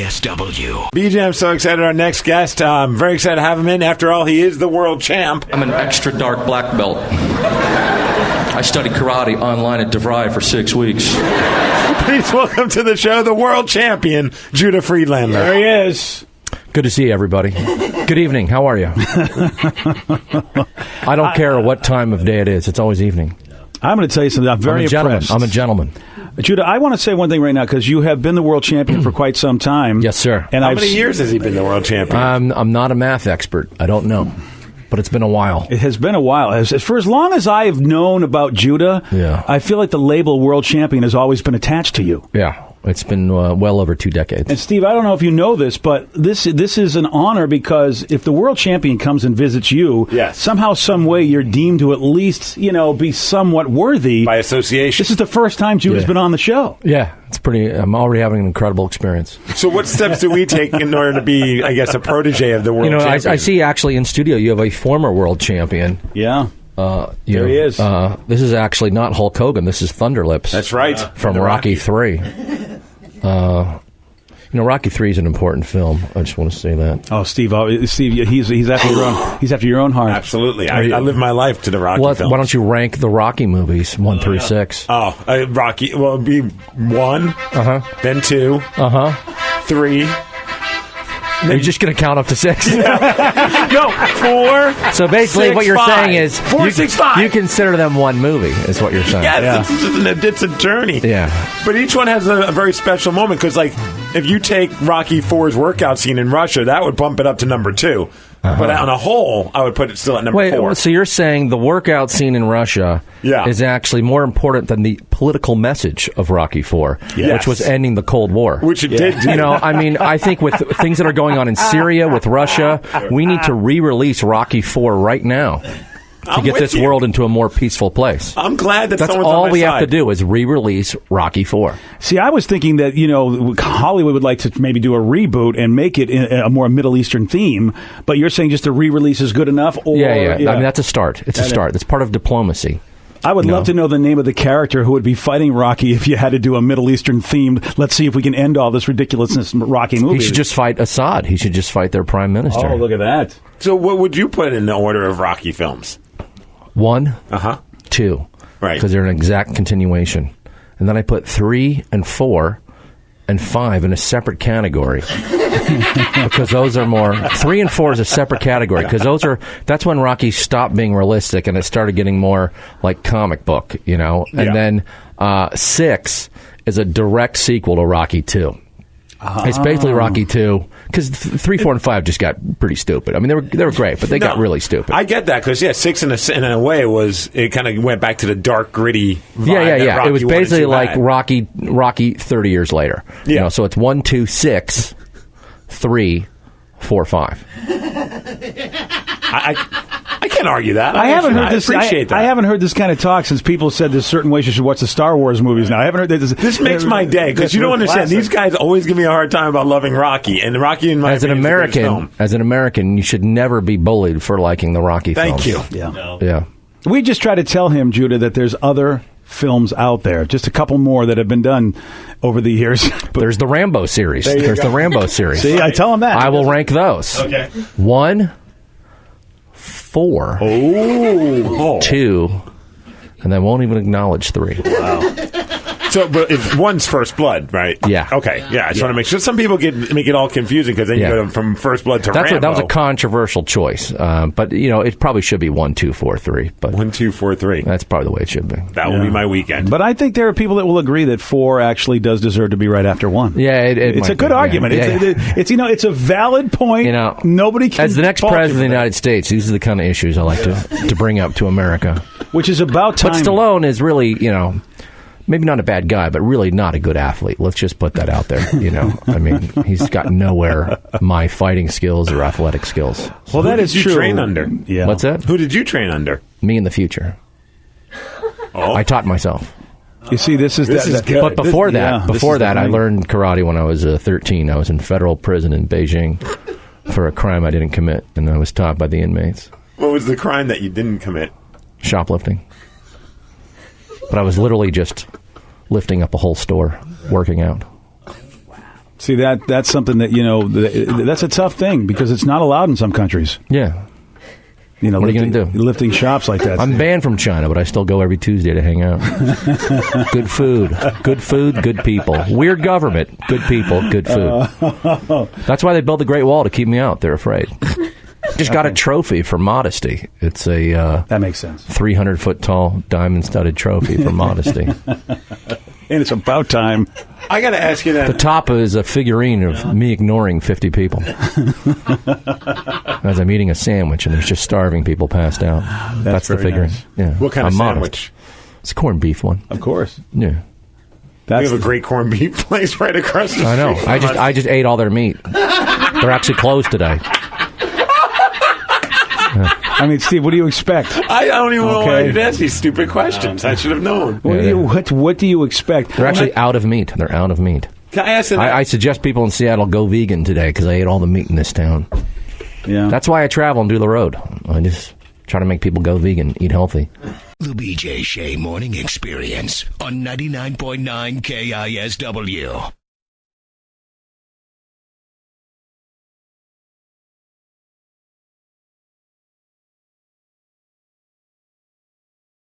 KSW. BJ, I'm so excited. Our next guest, I'm very excited to have him in. After all, he is the world champ. I'm an extra dark black belt. I studied karate online at DeVry for 6 weeks. Please welcome to the show the world champion, Judah Friedlander. There he is. Good to see you, everybody. Good evening. How are you? I don't care what time of day it is. It's always evening. I'm going to tell you something. I'm very impressed. I'm a gentleman. Judah, I want to say one thing right now, because you have been the world champion for quite some time. Yes, sir. And How many years has he been the world champion? I'm not a math expert. I don't know. But it's been a while. It has been a while. For as long as I have known about Judah, Yeah. I feel like the label world champion has always been attached to you. Yeah. It's been well over 2 decades. And Steve, I don't know if you know this, but this is an honor because if the world champion comes and visits you, Yes. somehow, some way, you're deemed to at least, be somewhat worthy. By association. This is the first time Judah's Yeah. been on the show. Yeah. It's pretty. I'm already having an incredible experience. So what steps do we take in order to be, I guess, a protege of the world champion? I see actually in studio you have a former world champion. Yeah. There he is. This is actually not Hulk Hogan. This is Thunderlips. That's right. From The Rocky 3. Rocky 3 is an important film. I just want to say that. Oh, Steve, he's after your own. He's after your own heart. Absolutely. I live my life to the Rocky films. Why don't you rank the Rocky movies 1 through 6? Oh, Rocky. Well, it'd be 1, then 2, 3. Are you just going to count up to 6? No, 4. So basically, 6, what you're 5. saying is 4, 6, 5. you consider them one movie. Is what you're saying? Yes, it's a journey. Yeah. But each one has a very special moment because, like, if you take Rocky IV's workout scene in Russia, that would bump it up to number 2. But on a whole, I would put it still at number 4. So you're saying the workout scene in Russia is actually more important than the political message of Rocky IV, which was ending the Cold War. Which it did do. I think with things that are going on in Syria, with Russia, we need to re-release Rocky IV right now. To get this world into a more peaceful place. I'm glad that's all on my we side. have to do is re-release Rocky IV. See, I was thinking that, Hollywood would like to maybe do a reboot and make it a more Middle Eastern theme, but you're saying just a re-release is good enough? Or, Yeah. I mean, that's a start. It's a start. That's part of diplomacy. I would love to know the name of the character who would be fighting Rocky if you had to do a Middle Eastern themed, let's see if we can end all this ridiculousness in Rocky movie. He should just fight Assad. He should just fight their prime minister. Oh, look at that. So what would you put in the order of Rocky films? 1, 2, Right. because they're an exact continuation, and then I put 3 and 4 and 5 in a separate category because those are more. 3 and 4 is a separate category because that's when Rocky stopped being realistic and it started getting more like comic book, and then 6 is a direct sequel to Rocky 2. It's basically Rocky 2 because 3, 4, and 5 just got pretty stupid. I mean, they were great, but they got really stupid. I get that because 6 in a way it kind of went back to the dark, gritty vibe. Yeah. Rocky It was 1 and basically 2 like had. Rocky 30 years later. Yeah. So it's 1, 2, 6, 3, 4, 5. I can't argue that. I haven't heard this. Appreciate that. I haven't heard this kind of talk since people said there's certain ways you should watch the Star Wars movies. Now I haven't heard this. This makes my day because you don't understand. These guys always give me a hard time about loving Rocky, and Rocky in my As an opinion, is the greatest film. American, you should never be bullied for liking the Rocky Thank films. you. Yeah. We just try to tell him, Judah, that there's other films out there, just a couple more that have been done over the years. There's the Rambo series. There's the Rambo series. See, I tell him that. I will rank those. Okay. 1, 4, 2, and I won't even acknowledge 3. So, but it's one's First Blood, right? Yeah. Okay. Yeah. I just want to make sure. Some people make it all confusing because then you go from First Blood to Rambo. That was a controversial choice, but it probably should be 1, 2, 4, 3. But 1, 2, 4, 3. that's probably the way it should be. That will be my weekend. But I think there are people that will agree that 4 actually does deserve to be right after 1. Yeah, it's might a good be, argument. Yeah. It's a valid point. Nobody can. As the next fault you president of for the that. United States, these are the kind of issues I like to bring up to America. Which is about time. But Stallone is really, maybe not a bad guy, but really not a good athlete. Let's just put that out there. I mean, he's got nowhere my fighting skills or athletic skills. Well, that is Who did true. you train under? Yeah. What's that? Who did you train under? Me in the future. Oh. I taught myself. You see, this is good. But before this is the that, I thing. learned karate when I was 13. I was in federal prison in Beijing for a crime I didn't commit, and I was taught by the inmates. What was the crime that you didn't commit? Shoplifting. But I was literally just lifting up a whole store, working out. See, that's something that, that's a tough thing because it's not allowed in some countries. Yeah. What are you going to do? Lifting shops like that. I'm banned from China, but I still go every Tuesday to hang out. Good food, good people. Weird government, good people, good food. That's why they built the Great Wall, to keep me out. They're afraid. Just got a trophy for modesty. It's a that makes sense. 300-foot tall diamond-studded trophy for modesty. And it's about time. I got to ask you that. The top is a figurine of me ignoring 50 people as I'm eating a sandwich, and there's just starving people passed out. That's the figurine. Nice. Yeah. What kind of sandwich? It's a corned beef one. Of course. Yeah. We have a great corned beef place right across the street. I know. I just ate all their meat. They're actually closed today. I mean, Steve, what do you expect? I don't even know why you'd ask these stupid questions. I should have known. What do you expect? They're actually out of meat. They're out of meat. Can I ask that? I suggest people in Seattle go vegan today because I ate all the meat in this town. Yeah. That's why I travel and do the road. I just try to make people go vegan, eat healthy. The BJ Shea Morning Experience on 99.9 KISW.